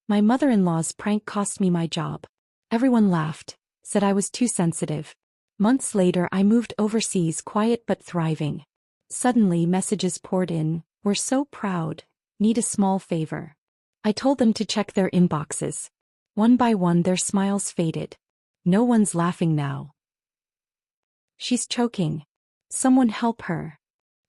My mother-in-law's prank cost me my job. Everyone laughed, said I was too sensitive. Months later I moved overseas, quiet but thriving. Suddenly messages poured in, "We're so proud, need a small favor." I told them to check their inboxes. One by one their smiles faded. "No one's laughing now. She's choking. Someone help her."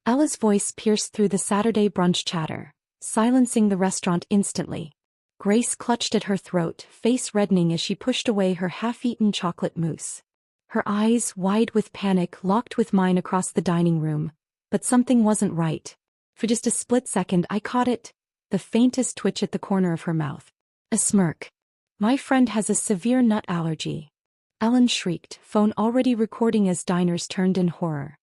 Ella's voice pierced through the Saturday brunch chatter, silencing the restaurant instantly. Grace clutched at her throat, face reddening as she pushed away her half-eaten chocolate mousse. Her eyes, wide with panic, locked with mine across the dining room. But something wasn't right. For just a split second I caught it, the faintest twitch at the corner of her mouth. A smirk. "My friend has a severe nut allergy." Ellen shrieked, phone already recording as diners turned in horror.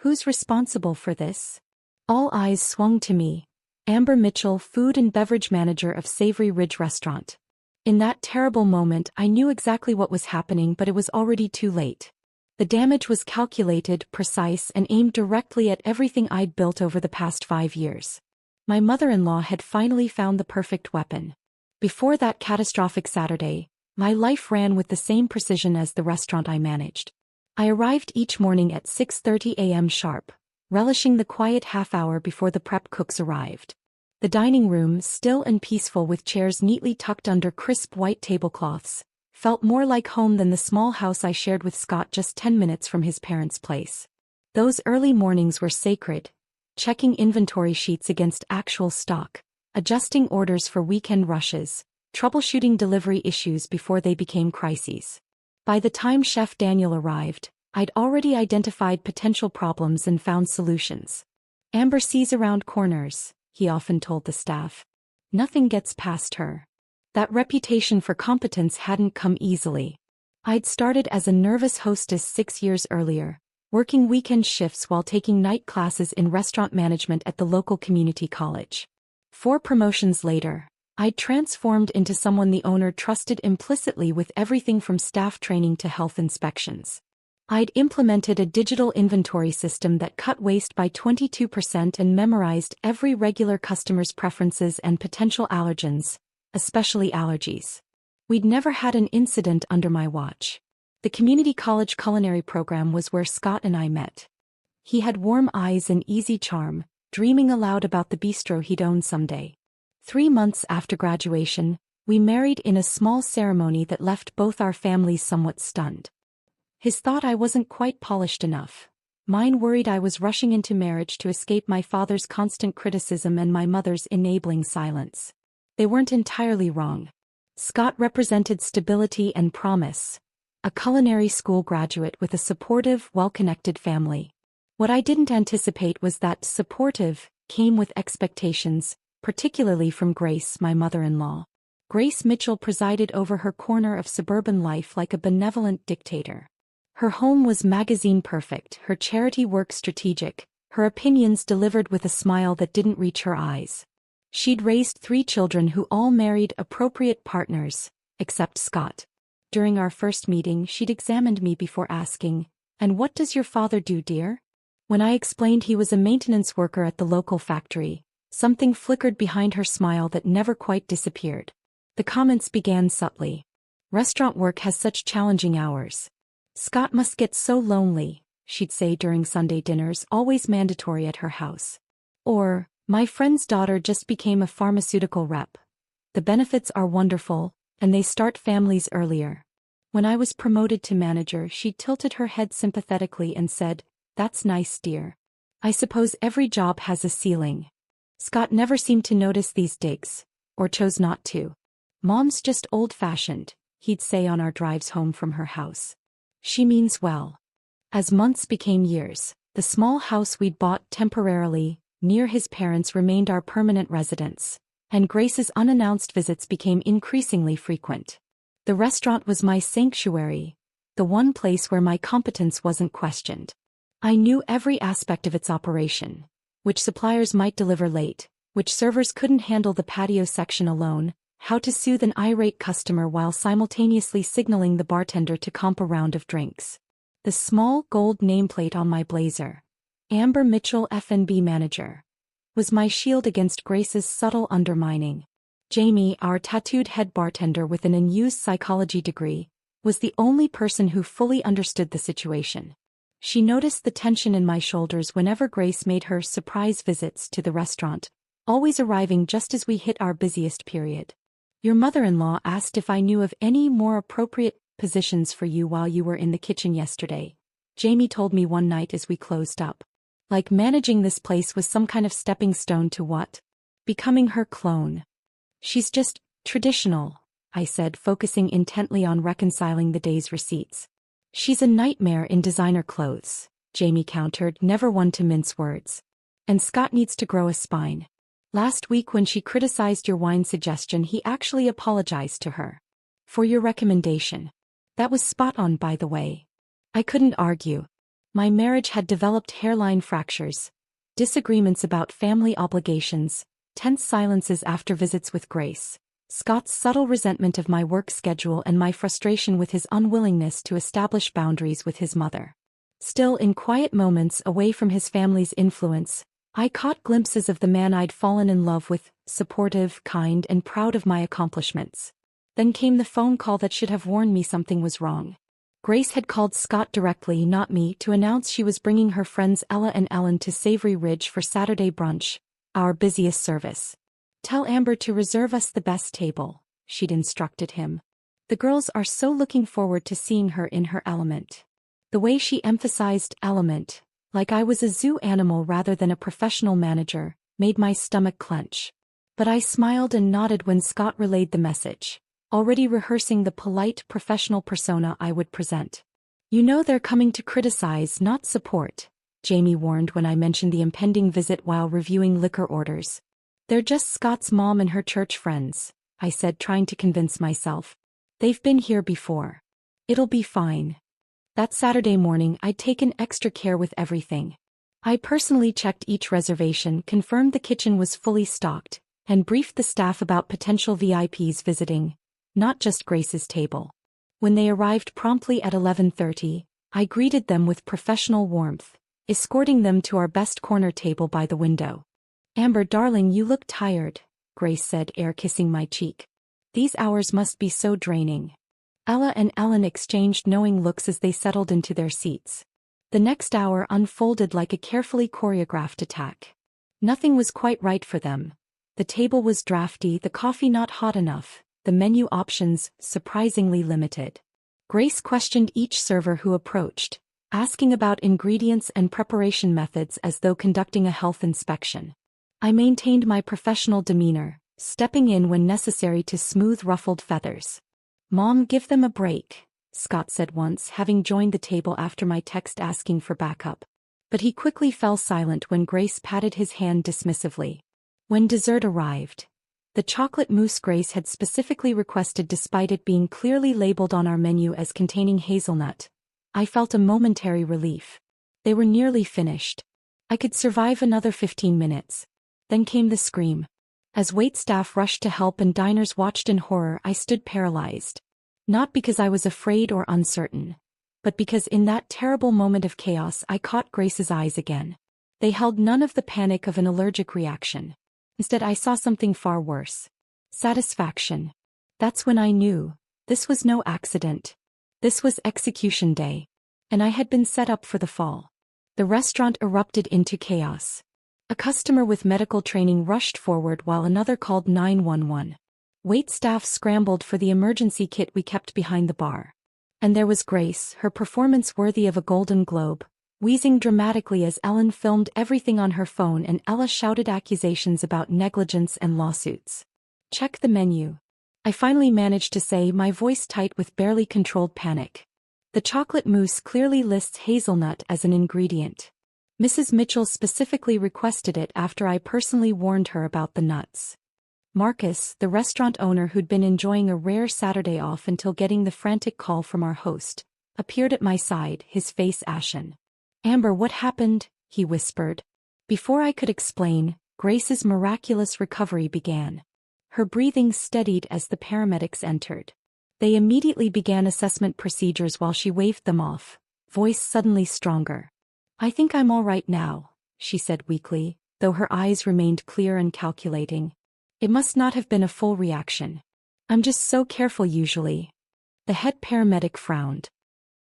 "Who's responsible for this?" All eyes swung to me. Amber Mitchell, food and beverage manager of Savory Ridge Restaurant. In that terrible moment I knew exactly what was happening, but it was already too late. The damage was calculated, precise, and aimed directly at everything I'd built over the past 5 years. My mother-in-law had finally found the perfect weapon. Before that catastrophic Saturday, my life ran with the same precision as the restaurant I managed. I arrived each morning at 6:30 a.m. sharp, relishing the quiet half-hour before the prep cooks arrived. The dining room, still and peaceful with chairs neatly tucked under crisp white tablecloths, felt more like home than the small house I shared with Scott just 10 minutes from his parents' place. Those early mornings were sacred, checking inventory sheets against actual stock, adjusting orders for weekend rushes, troubleshooting delivery issues before they became crises. By the time Chef Daniel arrived, I'd already identified potential problems and found solutions. "Amber sees around corners," he often told the staff. "Nothing gets past her." That reputation for competence hadn't come easily. I'd started as a nervous hostess 6 years earlier, working weekend shifts while taking night classes in restaurant management at the local community college. 4 promotions later, I'd transformed into someone the owner trusted implicitly with everything from staff training to health inspections. I'd implemented a digital inventory system that cut waste by 22% and memorized every regular customer's preferences and potential allergens, especially allergies. We'd never had an incident under my watch. The community college culinary program was where Scott and I met. He had warm eyes and easy charm, dreaming aloud about the bistro he'd own someday. 3 months after graduation, we married in a small ceremony that left both our families somewhat stunned. His thought I wasn't quite polished enough. Mine worried I was rushing into marriage to escape my father's constant criticism and my mother's enabling silence. They weren't entirely wrong. Scott represented stability and promise, a culinary school graduate with a supportive, well-connected family. What I didn't anticipate was that supportive came with expectations, particularly from Grace, my mother-in-law. Grace Mitchell presided over her corner of suburban life like a benevolent dictator. Her home was magazine perfect, her charity work strategic, her opinions delivered with a smile that didn't reach her eyes. She'd raised 3 children who all married appropriate partners, except Scott. During our first meeting, she'd examined me before asking, "And what does your father do, dear?" When I explained he was a maintenance worker at the local factory, something flickered behind her smile that never quite disappeared. The comments began subtly. "Restaurant work has such challenging hours. Scott must get so lonely," she'd say during Sunday dinners, always mandatory at her house. Or, "My friend's daughter just became a pharmaceutical rep. The benefits are wonderful, and they start families earlier." When I was promoted to manager, she tilted her head sympathetically and said, "That's nice, dear. I suppose every job has a ceiling." Scott never seemed to notice these digs, or chose not to. "Mom's just old-fashioned," he'd say on our drives home from her house. "She means well." As months became years, the small house we'd bought temporarily, near his parents, remained our permanent residence, and Grace's unannounced visits became increasingly frequent. The restaurant was my sanctuary, the one place where my competence wasn't questioned. I knew every aspect of its operation, which suppliers might deliver late, which servers couldn't handle the patio section alone, how to soothe an irate customer while simultaneously signaling the bartender to comp a round of drinks. The small gold nameplate on my blazer, "Amber Mitchell F&B Manager," was my shield against Grace's subtle undermining. Jamie, our tattooed head bartender with an unused psychology degree, was the only person who fully understood the situation. She noticed the tension in my shoulders whenever Grace made her surprise visits to the restaurant, always arriving just as we hit our busiest period. Your mother-in-law asked if I knew of any more appropriate positions for you while you were in the kitchen yesterday, Jamie told me one night as we closed up. Like managing this place was some kind of stepping stone to what? Becoming her clone. She's just traditional, I said, focusing intently on reconciling the day's receipts. She's a nightmare in designer clothes, Jamie countered, never one to mince words. And Scott needs to grow a spine. Last week when she criticized your wine suggestion, he actually apologized to her. For your recommendation. That was spot on, by the way. I couldn't argue. My marriage had developed hairline fractures, disagreements about family obligations, tense silences after visits with Grace, Scott's subtle resentment of my work schedule, and my frustration with his unwillingness to establish boundaries with his mother. Still, in quiet moments away from his family's influence, I caught glimpses of the man I'd fallen in love with, supportive, kind, and proud of my accomplishments. Then came the phone call that should have warned me something was wrong. Grace had called Scott directly, not me, to announce she was bringing her friends Ella and Ellen to Savory Ridge for Saturday brunch, our busiest service. Tell Amber to reserve us the best table, she'd instructed him. The girls are so looking forward to seeing her in her element. The way she emphasized element, like I was a zoo animal rather than a professional manager, made my stomach clench. But I smiled and nodded when Scott relayed the message, already rehearsing the polite professional persona I would present. You know they're coming to criticize, not support, Jamie warned when I mentioned the impending visit while reviewing liquor orders. They're just Scott's mom and her church friends, I said, trying to convince myself. They've been here before. It'll be fine. That Saturday morning I'd taken extra care with everything. I personally checked each reservation, confirmed the kitchen was fully stocked, and briefed the staff about potential VIPs visiting, not just Grace's table. When they arrived promptly at 11:30, I greeted them with professional warmth, escorting them to our best corner table by the window. Amber, darling, you look tired, Grace said, air-kissing my cheek. These hours must be so draining. Ella and Ellen exchanged knowing looks as they settled into their seats. The next hour unfolded like a carefully choreographed attack. Nothing was quite right for them. The table was drafty, the coffee not hot enough, the menu options surprisingly limited. Grace questioned each server who approached, asking about ingredients and preparation methods as though conducting a health inspection. I maintained my professional demeanor, stepping in when necessary to smooth ruffled feathers. Mom, give them a break, Scott said once, having joined the table after my text asking for backup. But he quickly fell silent when Grace patted his hand dismissively. When dessert arrived, the chocolate mousse Grace had specifically requested despite it being clearly labeled on our menu as containing hazelnut, I felt a momentary relief. They were nearly finished. I could survive another 15 minutes. Then came the scream. As waitstaff rushed to help and diners watched in horror, I stood paralyzed. Not because I was afraid or uncertain, but because in that terrible moment of chaos I caught Grace's eyes again. They held none of the panic of an allergic reaction. Instead, I saw something far worse. Satisfaction. That's when I knew. This was no accident. This was execution day. And I had been set up for the fall. The restaurant erupted into chaos. A customer with medical training rushed forward while another called 911. Waitstaff scrambled for the emergency kit we kept behind the bar. And there was Grace, her performance worthy of a Golden Globe, wheezing dramatically as Ellen filmed everything on her phone and Ella shouted accusations about negligence and lawsuits. Check the menu. I finally managed to say, my voice tight with barely controlled panic. The chocolate mousse clearly lists hazelnut as an ingredient. Mrs. Mitchell specifically requested it after I personally warned her about the nuts. Marcus, the restaurant owner who'd been enjoying a rare Saturday off until getting the frantic call from our host, appeared at my side, his face ashen. Amber, what happened? He whispered. Before I could explain, Grace's miraculous recovery began. Her breathing steadied as the paramedics entered. They immediately began assessment procedures while she waved them off, voice suddenly stronger. I think I'm all right now, she said weakly, though her eyes remained clear and calculating. It must not have been a full reaction. I'm just so careful usually. The head paramedic frowned.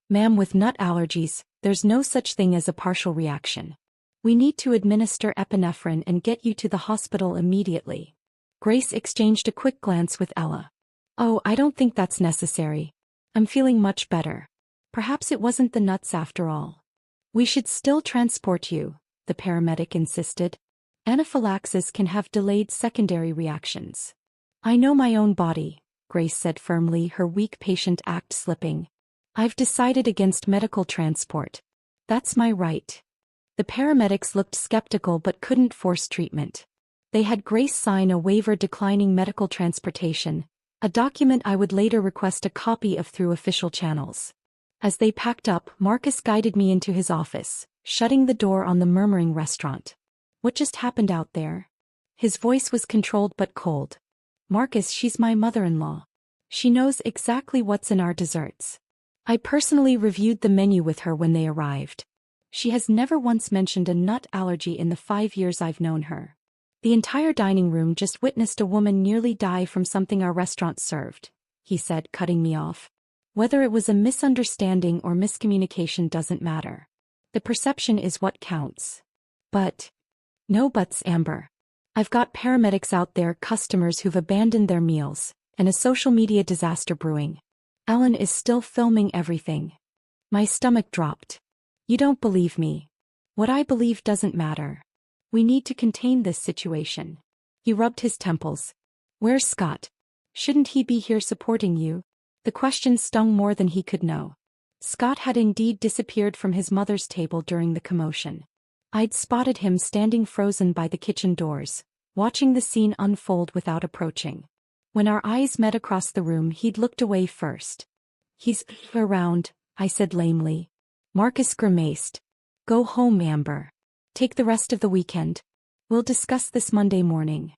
Ma'am, with nut allergies, there's no such thing as a partial reaction. We need to administer epinephrine and get you to the hospital immediately. Grace exchanged a quick glance with Ella. Oh, I don't think that's necessary. I'm feeling much better. Perhaps it wasn't the nuts after all. We should still transport you, the paramedic insisted. Anaphylaxis can have delayed secondary reactions. I know my own body, Grace said firmly, her weak patient act slipping. I've decided against medical transport. That's my right. The paramedics looked skeptical but couldn't force treatment. They had Grace sign a waiver declining medical transportation, a document I would later request a copy of through official channels. As they packed up, Marcus guided me into his office, shutting the door on the murmuring restaurant. What just happened out there? His voice was controlled but cold. Marcus, she's my mother-in-law. She knows exactly what's in our desserts. I personally reviewed the menu with her when they arrived. She has never once mentioned a nut allergy in the 5 years I've known her. The entire dining room just witnessed a woman nearly die from something our restaurant served, he said, cutting me off. Whether it was a misunderstanding or miscommunication doesn't matter. The perception is what counts. But. No buts, Amber. I've got paramedics out there, customers who've abandoned their meals, and a social media disaster brewing. Alan is still filming everything. My stomach dropped. You don't believe me. What I believe doesn't matter. We need to contain this situation. He rubbed his temples. Where's Scott? Shouldn't he be here supporting you? The question stung more than he could know. Scott had indeed disappeared from his mother's table during the commotion. I'd spotted him standing frozen by the kitchen doors, watching the scene unfold without approaching. When our eyes met across the room, he'd looked away first. He's around, I said lamely. Marcus grimaced. Go home, Amber. Take the rest of the weekend. We'll discuss this Monday morning.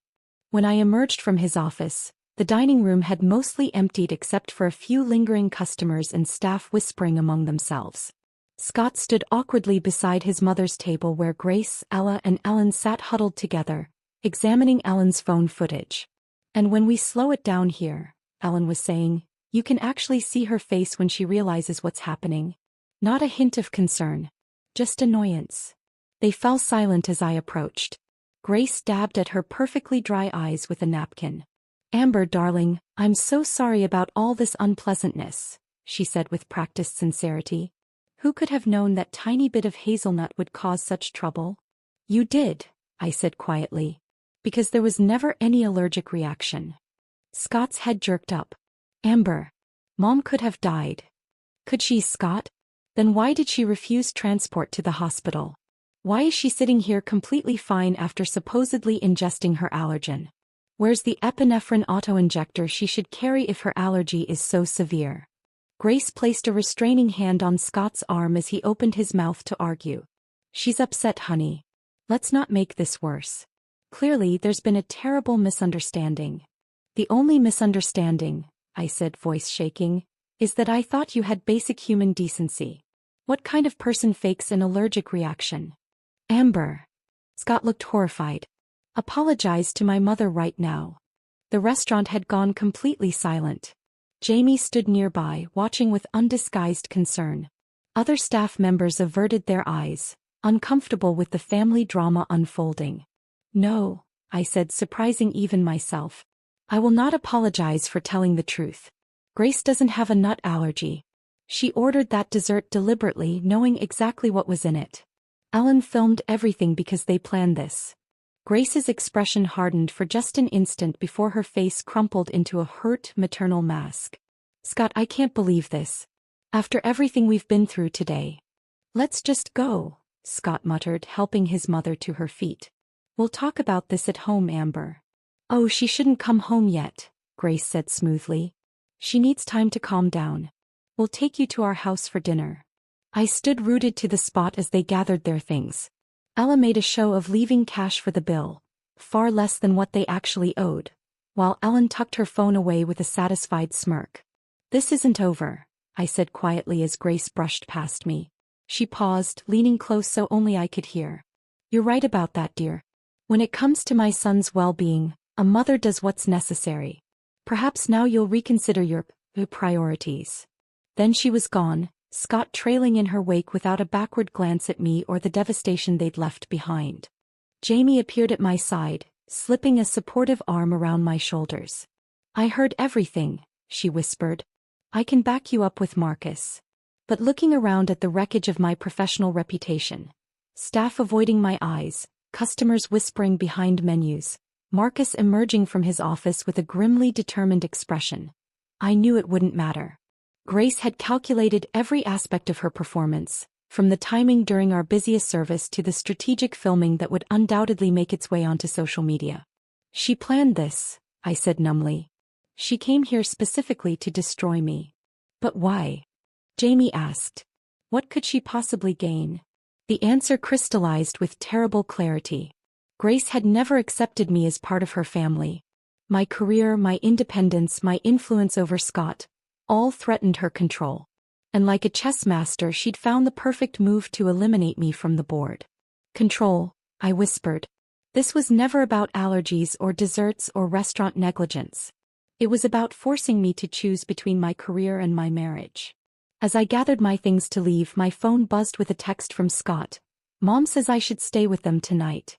When I emerged from his office, the dining room had mostly emptied except for a few lingering customers and staff whispering among themselves. Scott stood awkwardly beside his mother's table where Grace, Ella, and Ellen sat huddled together, examining Ellen's phone footage. And when we slow it down here, Ellen was saying, you can actually see her face when she realizes what's happening. Not a hint of concern. Just annoyance. They fell silent as I approached. Grace dabbed at her perfectly dry eyes with a napkin. Amber, darling, I'm so sorry about all this unpleasantness, she said with practiced sincerity. Who could have known that tiny bit of hazelnut would cause such trouble? You did, I said quietly. Because there was never any allergic reaction. Scott's head jerked up. Amber. Mom could have died. Could she, Scott? Then why did she refuse transport to the hospital? Why is she sitting here completely fine after supposedly ingesting her allergen? Where's the epinephrine auto-injector she should carry if her allergy is so severe? Grace placed a restraining hand on Scott's arm as he opened his mouth to argue. She's upset, honey. Let's not make this worse. Clearly, there's been a terrible misunderstanding. The only misunderstanding, I said, voice shaking, is that I thought you had basic human decency. What kind of person fakes an allergic reaction? Amber. Scott looked horrified. Apologize to my mother right now. The restaurant had gone completely silent. Jamie stood nearby, watching with undisguised concern. Other staff members averted their eyes, uncomfortable with the family drama unfolding. No, I said, surprising even myself. I will not apologize for telling the truth. Grace doesn't have a nut allergy. She ordered that dessert deliberately, knowing exactly what was in it. Ellen filmed everything because they planned this. Grace's expression hardened for just an instant before her face crumpled into a hurt, maternal mask. Scott, I can't believe this. After everything we've been through today. Let's just go, Scott muttered, helping his mother to her feet. We'll talk about this at home, Amber. Oh, she shouldn't come home yet, Grace said smoothly. She needs time to calm down. We'll take you to our house for dinner. I stood rooted to the spot as they gathered their things. Ella made a show of leaving cash for the bill, far less than what they actually owed, while Ellen tucked her phone away with a satisfied smirk. This isn't over, I said quietly as Grace brushed past me. She paused, leaning close so only I could hear. You're right about that, dear. When it comes to my son's well-being, A mother does what's necessary. Perhaps now you'll reconsider your priorities. Then she was gone, Scott trailing in her wake without a backward glance at me or the devastation they'd left behind. Jamie appeared at my side, slipping a supportive arm around my shoulders. I heard everything, she whispered. I can back you up with Marcus. But looking around at the wreckage of my professional reputation, staff avoiding my eyes, customers whispering behind menus, Marcus emerging from his office with a grimly determined expression, I knew it wouldn't matter. Grace had calculated every aspect of her performance, from the timing during our busiest service to the strategic filming that would undoubtedly make its way onto social media. She planned this, I said numbly. She came here specifically to destroy me. But why? Jamie asked. What could she possibly gain? The answer crystallized with terrible clarity. Grace had never accepted me as part of her family. My career, my independence, my influence over Scott, all threatened her control. And like a chess master, she'd found the perfect move to eliminate me from the board. Control, I whispered. This was never about allergies or desserts or restaurant negligence. It was about forcing me to choose between my career and my marriage. As I gathered my things to leave, my phone buzzed with a text from Scott. Mom says I should stay with them tonight.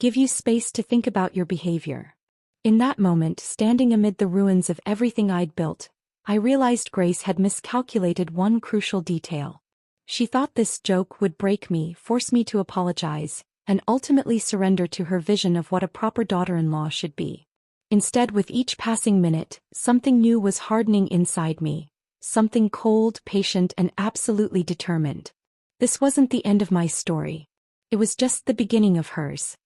Give you space to think about your behavior. In that moment, standing amid the ruins of everything I'd built, I realized Grace had miscalculated one crucial detail. She thought this joke would break me, force me to apologize, and ultimately surrender to her vision of what a proper daughter-in-law should be. Instead, with each passing minute, something new was hardening inside me, something cold, patient, and absolutely determined. This wasn't the end of my story. It was just the beginning of hers.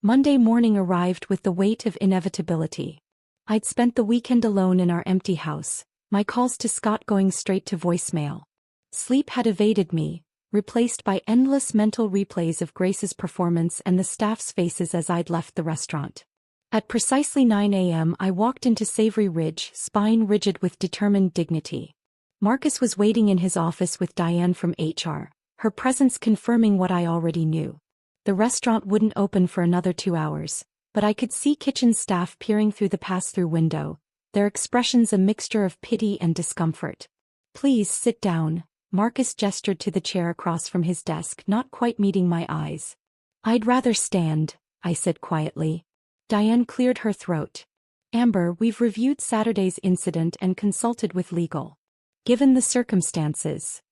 Monday morning arrived with the weight of inevitability. I'd spent the weekend alone in our empty house, my calls to Scott going straight to voicemail. Sleep had evaded me, replaced by endless mental replays of Grace's performance and the staff's faces as I'd left the restaurant. At precisely 9 a.m. I walked into Savory Ridge, spine rigid with determined dignity. Marcus was waiting in his office with Diane from HR, her presence confirming what I already knew. The restaurant wouldn't open for another 2 hours, but I could see kitchen staff peering through the pass-through window, their expressions a mixture of pity and discomfort. Please sit down, Marcus gestured to the chair across from his desk, not quite meeting my eyes. I'd rather stand, I said quietly. Diane cleared her throat. Amber, we've reviewed Saturday's incident and consulted with legal. Given the circumstances.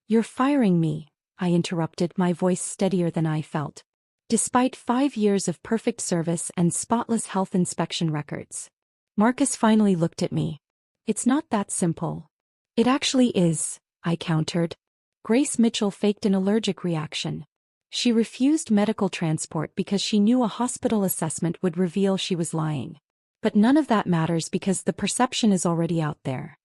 You're firing me, I interrupted, my voice steadier than I felt. Despite 5 years of perfect service and spotless health inspection records. Marcus finally looked at me. It's not that simple. It actually is, I countered. Grace Mitchell faked an allergic reaction. She refused medical transport because she knew a hospital assessment would reveal she was lying. But none of that matters because the perception is already out there.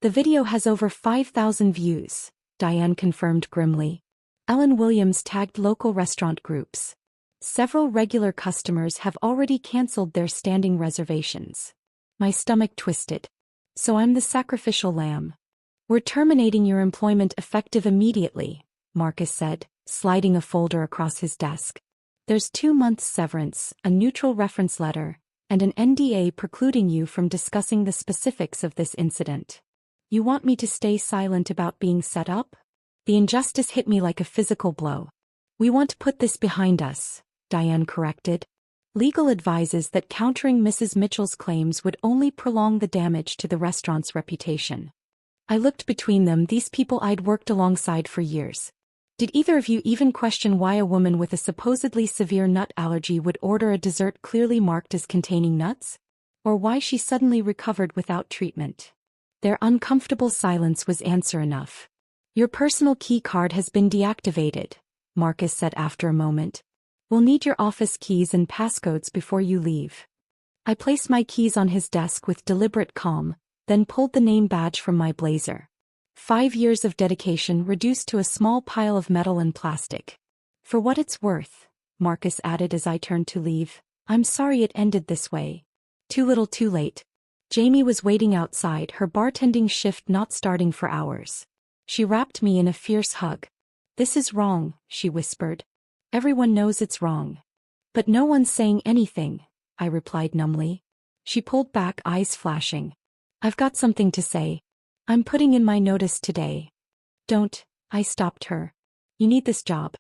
The video has over 5,000 views, Diane confirmed grimly. Ellen Williams tagged local restaurant groups. Several regular customers have already canceled their standing reservations. My stomach twisted. So I'm the sacrificial lamb. We're terminating your employment effective immediately, Marcus said, sliding a folder across his desk. There's 2 months severance, a neutral reference letter, and an NDA precluding you from discussing the specifics of this incident. You want me to stay silent about being set up? The injustice hit me like a physical blow. We want to put this behind us, Diane corrected. Legal advises that countering Mrs. Mitchell's claims would only prolong the damage to the restaurant's reputation. I looked between them, these people I'd worked alongside for years. Did either of you even question why a woman with a supposedly severe nut allergy would order a dessert clearly marked as containing nuts? Or why she suddenly recovered without treatment? Their uncomfortable silence was answer enough. Your personal key card has been deactivated, Marcus said after a moment. We'll need your office keys and passcodes before you leave. I placed my keys on his desk with deliberate calm, then pulled the name badge from my blazer. 5 years of dedication reduced to a small pile of metal and plastic. For what it's worth, Marcus added as I turned to leave, I'm sorry it ended this way. Too little too late. Jamie was waiting outside, her bartending shift not starting for hours. She wrapped me in a fierce hug. This is wrong, she whispered. Everyone knows it's wrong. But no one's saying anything, I replied numbly. She pulled back, eyes flashing. I've got something to say. I'm putting in my notice today. Don't, I stopped her. You need this job.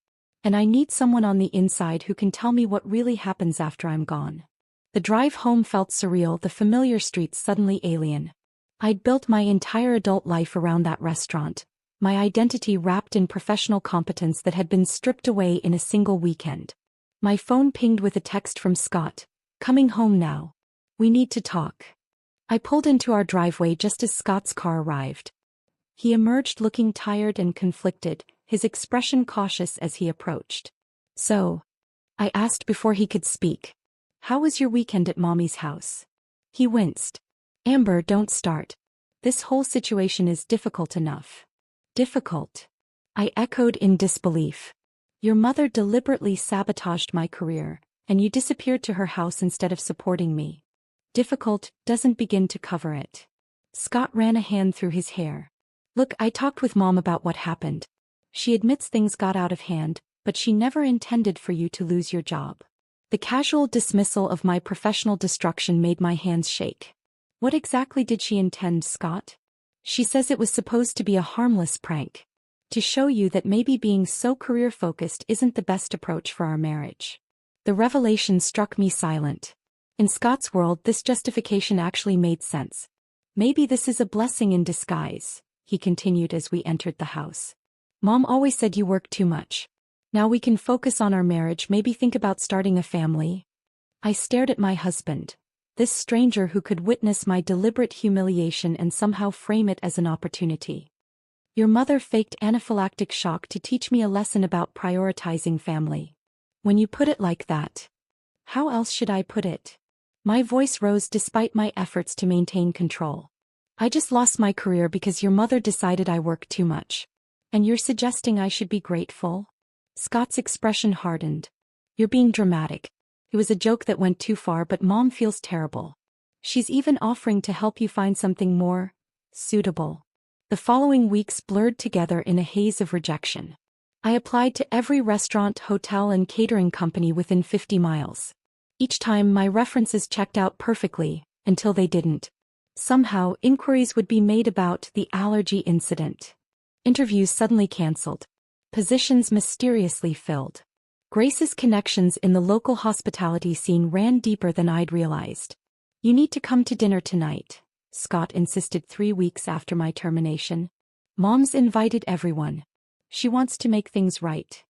And I need someone on the inside who can tell me what really happens after I'm gone. The drive home felt surreal, the familiar streets suddenly alien. I'd built my entire adult life around that restaurant, my identity wrapped in professional competence that had been stripped away in a single weekend. My phone pinged with a text from Scott. Coming home now. We need to talk. I pulled into our driveway just as Scott's car arrived. He emerged looking tired and conflicted, his expression cautious as he approached. So, I asked before he could speak. How was your weekend at Mommy's house? He winced. Amber, don't start. This whole situation is difficult enough. Difficult? I echoed in disbelief. Your mother deliberately sabotaged my career, and you disappeared to her house instead of supporting me. Difficult doesn't begin to cover it. Scott ran a hand through his hair. Look, I talked with Mom about what happened. She admits things got out of hand, but she never intended for you to lose your job. The casual dismissal of my professional destruction made my hands shake. What exactly did she intend, Scott? She says it was supposed to be a harmless prank. To show you that maybe being so career-focused isn't the best approach for our marriage. The revelation struck me silent. In Scott's world, this justification actually made sense. Maybe this is a blessing in disguise, he continued as we entered the house. Mom always said you work too much. Now we can focus on our marriage, maybe think about starting a family. I stared at my husband, this stranger who could witness my deliberate humiliation and somehow frame it as an opportunity. Your mother faked anaphylactic shock to teach me a lesson about prioritizing family. When you put it like that. How else should I put it? My voice rose despite my efforts to maintain control. I just lost my career because your mother decided I work too much. And you're suggesting I should be grateful? Scott's expression hardened. You're being dramatic. It was a joke that went too far, but Mom feels terrible. She's even offering to help you find something more suitable. The following weeks blurred together in a haze of rejection. I applied to every restaurant, hotel, and catering company within 50 miles. Each time my references checked out perfectly, until they didn't. Somehow, inquiries would be made about the allergy incident. Interviews suddenly cancelled. Positions mysteriously filled. Grace's connections in the local hospitality scene ran deeper than I'd realized. You need to come to dinner tonight, Scott insisted 3 weeks after my termination. Mom's invited everyone. She wants to make things right.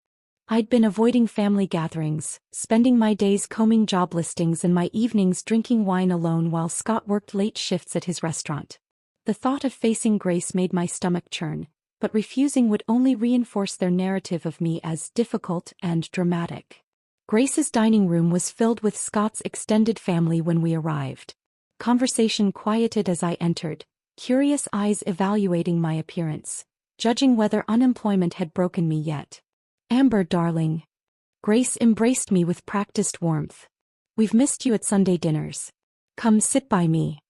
I'd been avoiding family gatherings, spending my days combing job listings and my evenings drinking wine alone while Scott worked late shifts at his restaurant. The thought of facing Grace made my stomach churn, but refusing would only reinforce their narrative of me as difficult and dramatic. Grace's dining room was filled with Scott's extended family when we arrived. Conversation quieted as I entered, curious eyes evaluating my appearance, judging whether unemployment had broken me yet. Amber, darling. Grace embraced me with practiced warmth. We've missed you at Sunday dinners. Come sit by me.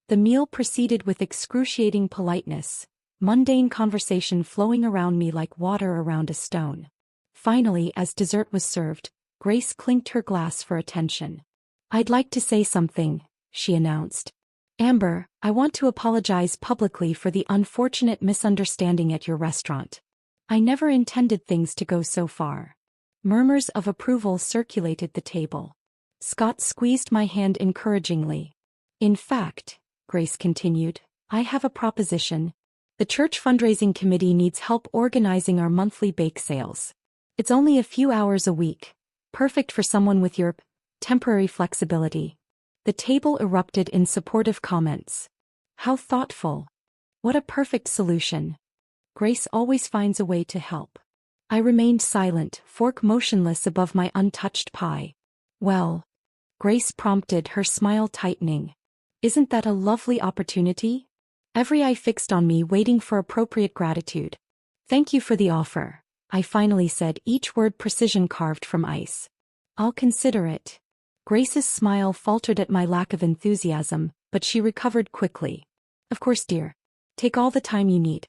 The meal proceeded with excruciating politeness, mundane conversation flowing around me like water around a stone. Finally, as dessert was served, Grace clinked her glass for attention. I'd like to say something, she announced. Amber, I want to apologize publicly for the unfortunate misunderstanding at your restaurant. I never intended things to go so far. Murmurs of approval circulated the table. Scott squeezed my hand encouragingly. In fact, Grace continued, I have a proposition. The church fundraising committee needs help organizing our monthly bake sales. It's only a few hours a week, perfect for someone with your temporary flexibility. The table erupted in supportive comments. How thoughtful. What a perfect solution. Grace always finds a way to help. I remained silent, fork motionless above my untouched pie. Well, Grace prompted, her smile tightening. Isn't that a lovely opportunity? Every eye fixed on me, waiting for appropriate gratitude. Thank you for the offer, I finally said, each word precision carved from ice. I'll consider it. Grace's smile faltered at my lack of enthusiasm, but she recovered quickly. Of course, dear. Take all the time you need.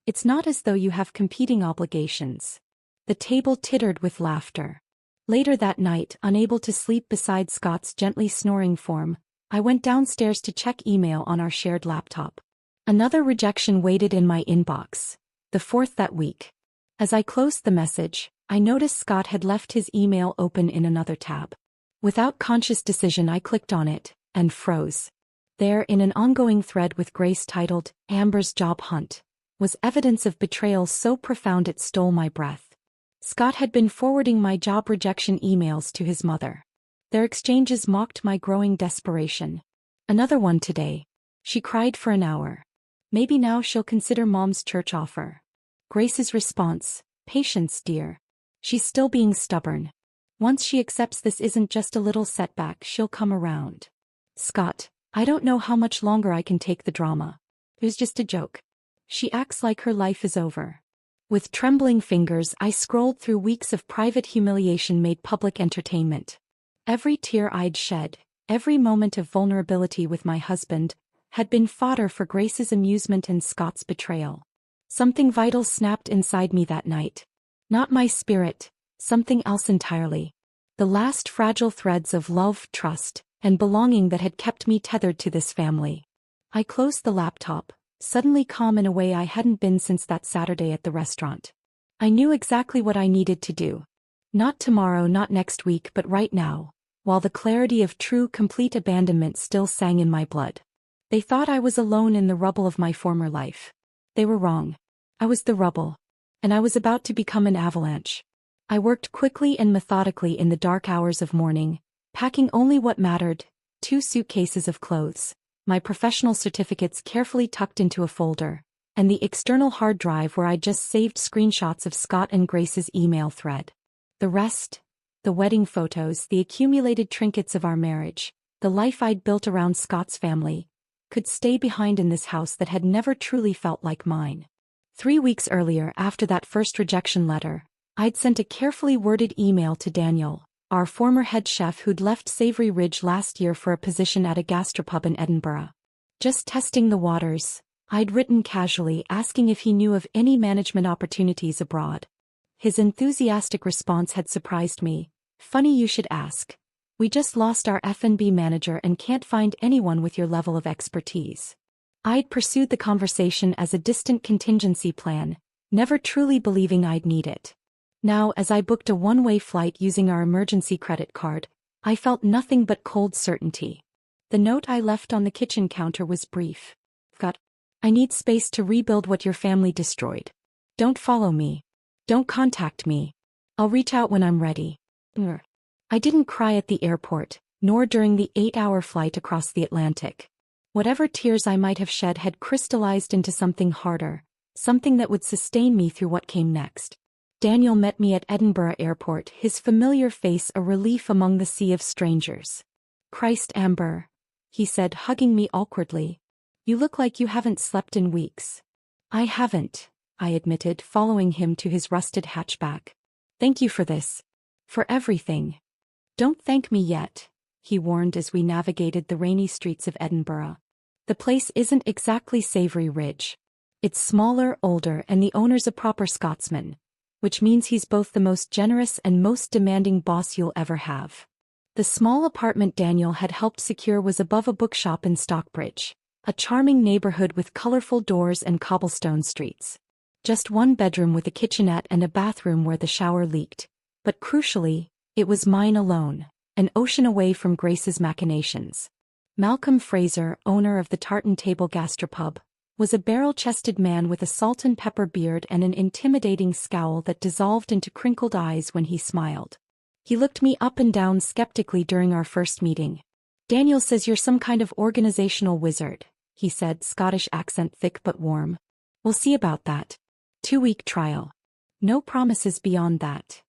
It's not as though you have competing obligations. The table tittered with laughter. Later that night, unable to sleep beside Scott's gently snoring form, I went downstairs to check email on our shared laptop. Another rejection waited in my inbox, the fourth that week. As I closed the message, I noticed Scott had left his email open in another tab. Without conscious decision, I clicked on it and froze. There, in an ongoing thread with Grace titled, "Amber's Job Hunt," was evidence of betrayal so profound it stole my breath. Scott had been forwarding my job rejection emails to his mother. Their exchanges mocked my growing desperation. "Another one today." She cried for an hour. "Maybe now she'll consider Mom's church offer." Grace's response, "Patience, dear. She's still being stubborn. Once she accepts this isn't just a little setback, she'll come around." Scott, "I don't know how much longer I can take the drama. It was just a joke. She acts like her life is over." With trembling fingers, I scrolled through weeks of private humiliation made public entertainment. Every tear I'd shed, every moment of vulnerability with my husband, had been fodder for Grace's amusement and Scott's betrayal. Something vital snapped inside me that night. Not my spirit, something else entirely. The last fragile threads of love, trust, and belonging that had kept me tethered to this family. I closed the laptop, suddenly calm in a way I hadn't been since that Saturday at the restaurant. I knew exactly what I needed to do. Not tomorrow, not next week, but right now, while the clarity of true, complete abandonment still sang in my blood. They thought I was alone in the rubble of my former life. They were wrong. I was the rubble. And I was about to become an avalanche. I worked quickly and methodically in the dark hours of morning, packing only what mattered: 2 suitcases of clothes, my professional certificates carefully tucked into a folder, and the external hard drive where I'd just saved screenshots of Scott and Grace's email thread. The rest, the wedding photos, the accumulated trinkets of our marriage, the life I'd built around Scott's family, could stay behind in this house that had never truly felt like mine. 3 weeks earlier, after that first rejection letter, I'd sent a carefully worded email to Daniel, our former head chef who'd left Savory Ridge last year for a position at a gastropub in Edinburgh. Just testing the waters, I'd written casually asking if he knew of any management opportunities abroad. His enthusiastic response had surprised me. "Funny you should ask. We just lost our F&B manager and can't find anyone with your level of expertise." I'd pursued the conversation as a distant contingency plan, never truly believing I'd need it. Now, as I booked a one-way flight using our emergency credit card, I felt nothing but cold certainty. The note I left on the kitchen counter was brief. "Got. I need space to rebuild what your family destroyed. Don't follow me. Don't contact me. I'll reach out when I'm ready." I didn't cry at the airport, nor during the 8-hour flight across the Atlantic. Whatever tears I might have shed had crystallized into something harder, something that would sustain me through what came next. Daniel met me at Edinburgh Airport, his familiar face a relief among the sea of strangers. "Christ, Amber," he said, hugging me awkwardly. "You look like you haven't slept in weeks." "I haven't," I admitted, following him to his rusted hatchback. "Thank you for this. For everything." "Don't thank me yet," he warned as we navigated the rainy streets of Edinburgh. "The place isn't exactly Savory Ridge. It's smaller, older, and the owner's a proper Scotsman, which means he's both the most generous and most demanding boss you'll ever have." The small apartment Daniel had helped secure was above a bookshop in Stockbridge, a charming neighborhood with colorful doors and cobblestone streets. Just one bedroom with a kitchenette and a bathroom where the shower leaked, but crucially, it was mine alone, an ocean away from Grace's machinations. Malcolm Fraser, owner of the Tartan Table Gastropub, was a barrel-chested man with a salt and pepper beard and an intimidating scowl that dissolved into crinkled eyes when he smiled. He looked me up and down skeptically during our first meeting. "Daniel says you're some kind of organizational wizard," he said, Scottish accent thick but warm. "We'll see about that. 2-week trial. No promises beyond that."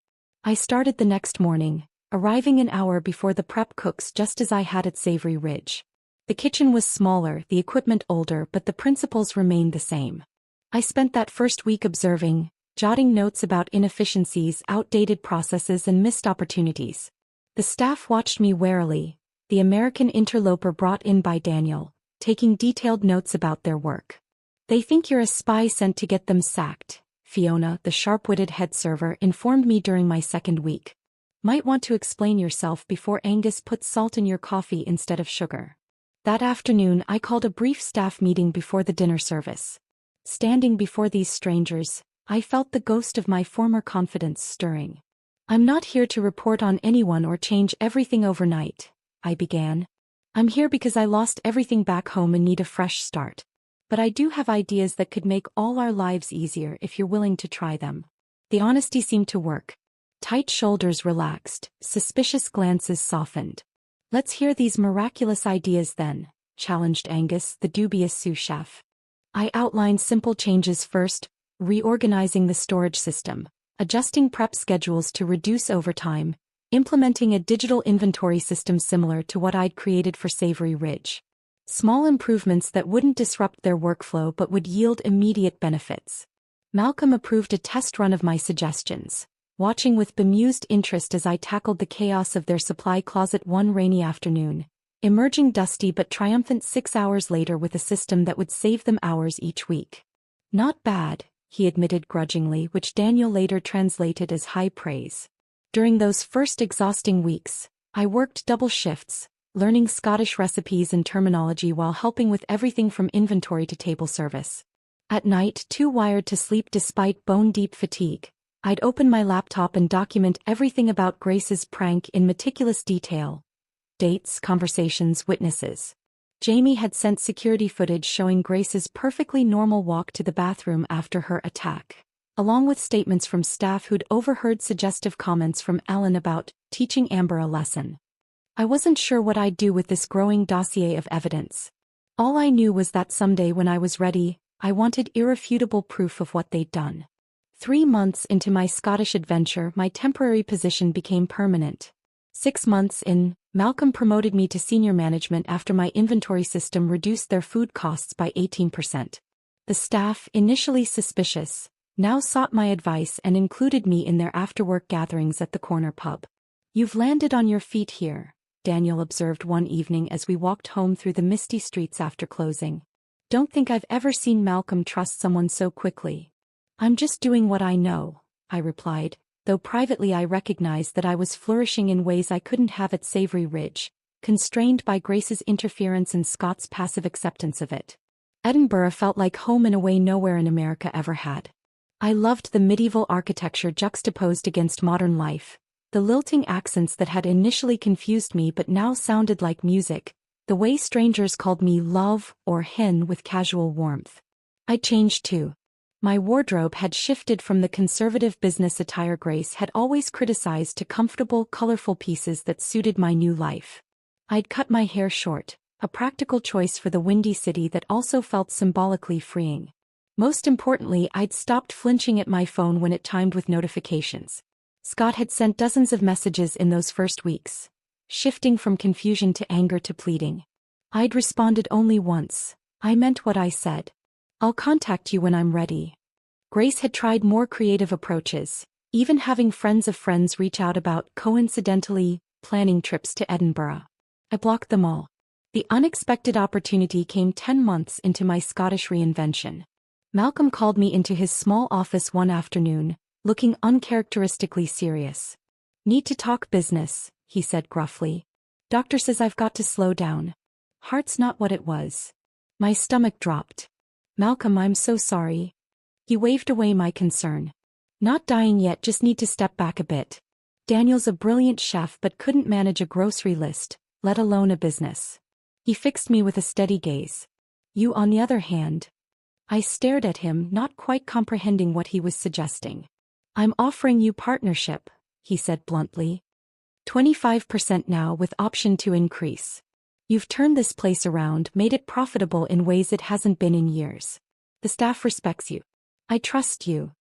I started the next morning, arriving an hour before the prep cooks just as I had at Savory Ridge. The kitchen was smaller, the equipment older, but the principles remained the same. I spent that first week observing, jotting notes about inefficiencies, outdated processes, and missed opportunities. The staff watched me warily, the American interloper brought in by Daniel, taking detailed notes about their work. "They think you're a spy sent to get them sacked," Fiona, the sharp-witted head server, informed me during my second week. "Might want to explain yourself before Angus puts salt in your coffee instead of sugar." That afternoon I called a brief staff meeting before the dinner service. Standing before these strangers, I felt the ghost of my former confidence stirring. "I'm not here to report on anyone or change everything overnight," I began. "I'm here because I lost everything back home and need a fresh start. But I do have ideas that could make all our lives easier if you're willing to try them." The honesty seemed to work. Tight shoulders relaxed, suspicious glances softened. "Let's hear these miraculous ideas then," challenged Angus, the dubious sous chef. I outlined simple changes first, reorganizing the storage system, adjusting prep schedules to reduce overtime, implementing a digital inventory system similar to what I'd created for Savory Ridge. Small improvements that wouldn't disrupt their workflow but would yield immediate benefits. Malcolm approved a test run of my suggestions, watching with bemused interest as I tackled the chaos of their supply closet one rainy afternoon, emerging dusty but triumphant 6 hours later with a system that would save them hours each week. "Not bad," he admitted grudgingly, which Daniel later translated as high praise. During those first exhausting weeks, I worked double shifts, learning Scottish recipes and terminology while helping with everything from inventory to table service. At night, too wired to sleep despite bone-deep fatigue, I'd open my laptop and document everything about Grace's prank in meticulous detail. Dates, conversations, witnesses. Jamie had sent security footage showing Grace's perfectly normal walk to the bathroom after her attack, along with statements from staff who'd overheard suggestive comments from Ellen about teaching Amber a lesson. I wasn't sure what I'd do with this growing dossier of evidence. All I knew was that someday when I was ready, I wanted irrefutable proof of what they'd done. 3 months into my Scottish adventure, my temporary position became permanent. 6 months in, Malcolm promoted me to senior management after my inventory system reduced their food costs by 18%. The staff, initially suspicious, now sought my advice and included me in their after-work gatherings at the corner pub. "You've landed on your feet here," Daniel observed one evening as we walked home through the misty streets after closing. "Don't think I've ever seen Malcolm trust someone so quickly." "I'm just doing what I know," I replied, though privately I recognized that I was flourishing in ways I couldn't have at Savory Ridge, constrained by Grace's interference and Scott's passive acceptance of it. Edinburgh felt like home in a way nowhere in America ever had. I loved the medieval architecture juxtaposed against modern life, the lilting accents that had initially confused me but now sounded like music, the way strangers called me love or hen with casual warmth. I changed too. My wardrobe had shifted from the conservative business attire Grace had always criticized to comfortable, colorful pieces that suited my new life. I'd cut my hair short, a practical choice for the windy city that also felt symbolically freeing. Most importantly, I'd stopped flinching at my phone when it timed with notifications. Scott had sent dozens of messages in those first weeks, shifting from confusion to anger to pleading. I'd responded only once. I meant what I said. "I'll contact you when I'm ready." Grace had tried more creative approaches, even having friends of friends reach out about, coincidentally, planning trips to Edinburgh. I blocked them all. The unexpected opportunity came 10 months into my Scottish reinvention. Malcolm called me into his small office one afternoon, looking uncharacteristically serious. "Need to talk business," he said gruffly. "Doctor says I've got to slow down." Heart's not what it was. My stomach dropped. "Malcolm, I'm so sorry." He waved away my concern. "Not dying yet, just need to step back a bit. Daniel's a brilliant chef but couldn't manage a grocery list, let alone a business." He fixed me with a steady gaze. "You on the other hand." I stared at him, not quite comprehending what he was suggesting. "I'm offering you partnership," he said bluntly. 25% now with option to increase. You've turned this place around, made it profitable in ways it hasn't been in years. The staff respects you. I trust you."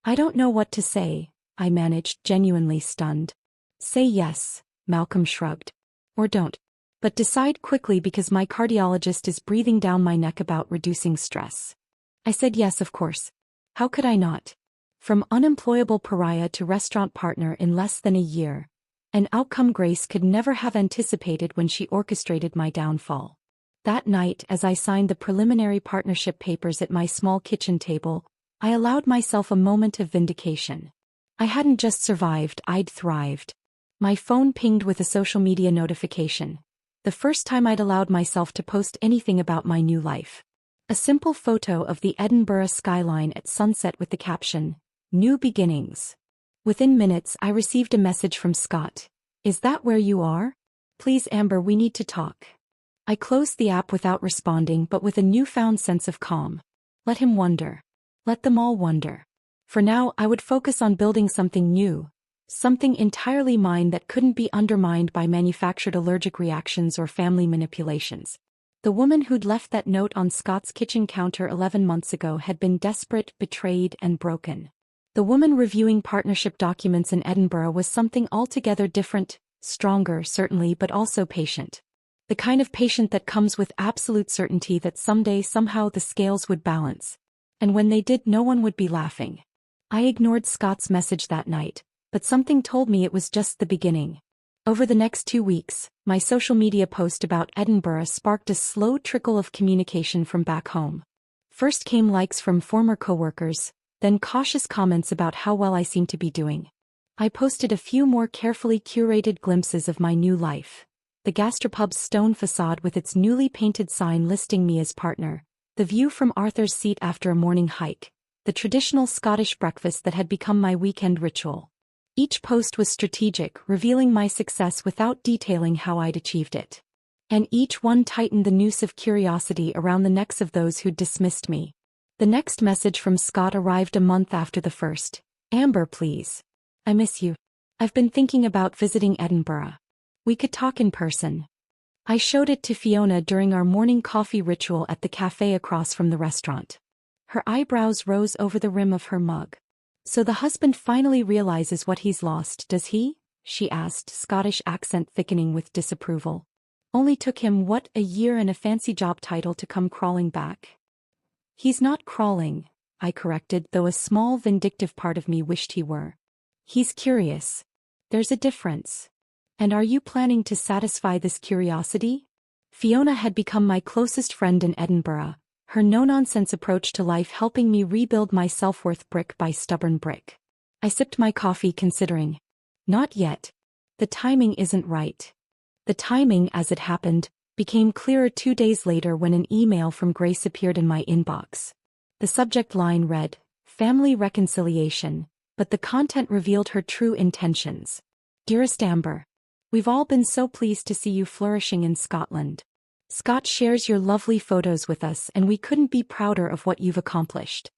"I don't know what to say," I managed, genuinely stunned. "Say yes," Malcolm shrugged. "Or don't. But decide quickly because my cardiologist is breathing down my neck about reducing stress." I said yes, of course. How could I not? From unemployable pariah to restaurant partner in less than a year. An outcome Grace could never have anticipated when she orchestrated my downfall. That night, as I signed the preliminary partnership papers at my small kitchen table, I allowed myself a moment of vindication. I hadn't just survived, I'd thrived. My phone pinged with a social media notification. The first time I'd allowed myself to post anything about my new life. A simple photo of the Edinburgh skyline at sunset with the caption, "New Beginnings." Within minutes I received a message from Scott. "Is that where you are? Please Amber, we need to talk." I closed the app without responding but with a newfound sense of calm. Let him wonder. Let them all wonder. For now I would focus on building something new. Something entirely mine that couldn't be undermined by manufactured allergic reactions or family manipulations. The woman who'd left that note on Scott's kitchen counter 11 months ago had been desperate, betrayed, and broken. The woman reviewing partnership documents in Edinburgh was something altogether different, stronger certainly but also patient. The kind of patient that comes with absolute certainty that someday somehow the scales would balance. And when they did, no one would be laughing. I ignored Scott's message that night, but something told me it was just the beginning. Over the next 2 weeks, my social media post about Edinburgh sparked a slow trickle of communication from back home. First came likes from former coworkers, then cautious comments about how well I seemed to be doing. I posted a few more carefully curated glimpses of my new life. The gastropub's stone facade with its newly painted sign listing me as partner, the view from Arthur's Seat after a morning hike, the traditional Scottish breakfast that had become my weekend ritual. Each post was strategic, revealing my success without detailing how I'd achieved it. And each one tightened the noose of curiosity around the necks of those who'd dismissed me. The next message from Scott arrived a month after the first. "Amber, please. I miss you. I've been thinking about visiting Edinburgh. We could talk in person." I showed it to Fiona during our morning coffee ritual at the cafe across from the restaurant. Her eyebrows rose over the rim of her mug. "So the husband finally realizes what he's lost, does he?" she asked, Scottish accent thickening with disapproval. "Only took him, what, a year and a fancy job title to come crawling back?" "He's not crawling," I corrected, though a small vindictive part of me wished he were. "He's curious. There's a difference. And are you planning to satisfy this curiosity?" Fiona had become my closest friend in Edinburgh, her no-nonsense approach to life helping me rebuild my self-worth brick by stubborn brick. I sipped my coffee considering. Not yet. The timing isn't right. The timing, as it happened, became clearer 2 days later when an email from Grace appeared in my inbox. The subject line read, "Family Reconciliation," but the content revealed her true intentions. "Dearest Amber, we've all been so pleased to see you flourishing in Scotland. Scott shares your lovely photos with us and we couldn't be prouder of what you've accomplished.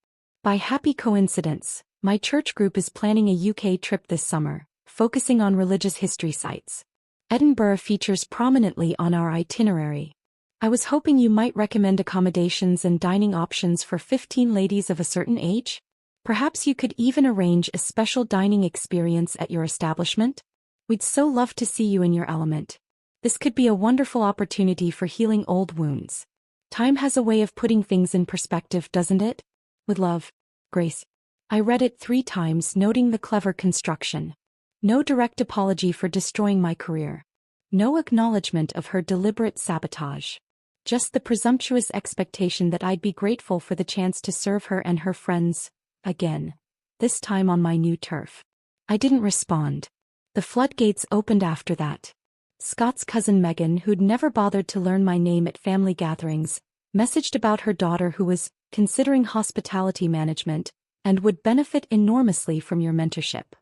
By happy coincidence, my church group is planning a UK trip this summer, focusing on religious history sites. Edinburgh features prominently on our itinerary. I was hoping you might recommend accommodations and dining options for 15 ladies of a certain age. Perhaps you could even arrange a special dining experience at your establishment. We'd so love to see you in your element. This could be a wonderful opportunity for healing old wounds. Time has a way of putting things in perspective, doesn't it? With love, Grace." I read it 3 times, noting the clever construction. No direct apology for destroying my career. No acknowledgement of her deliberate sabotage. Just the presumptuous expectation that I'd be grateful for the chance to serve her and her friends, again. This time on my new turf. I didn't respond. The floodgates opened after that. Scott's cousin Megan, who'd never bothered to learn my name at family gatherings, messaged about her daughter who was considering hospitality management and would benefit enormously from your mentorship.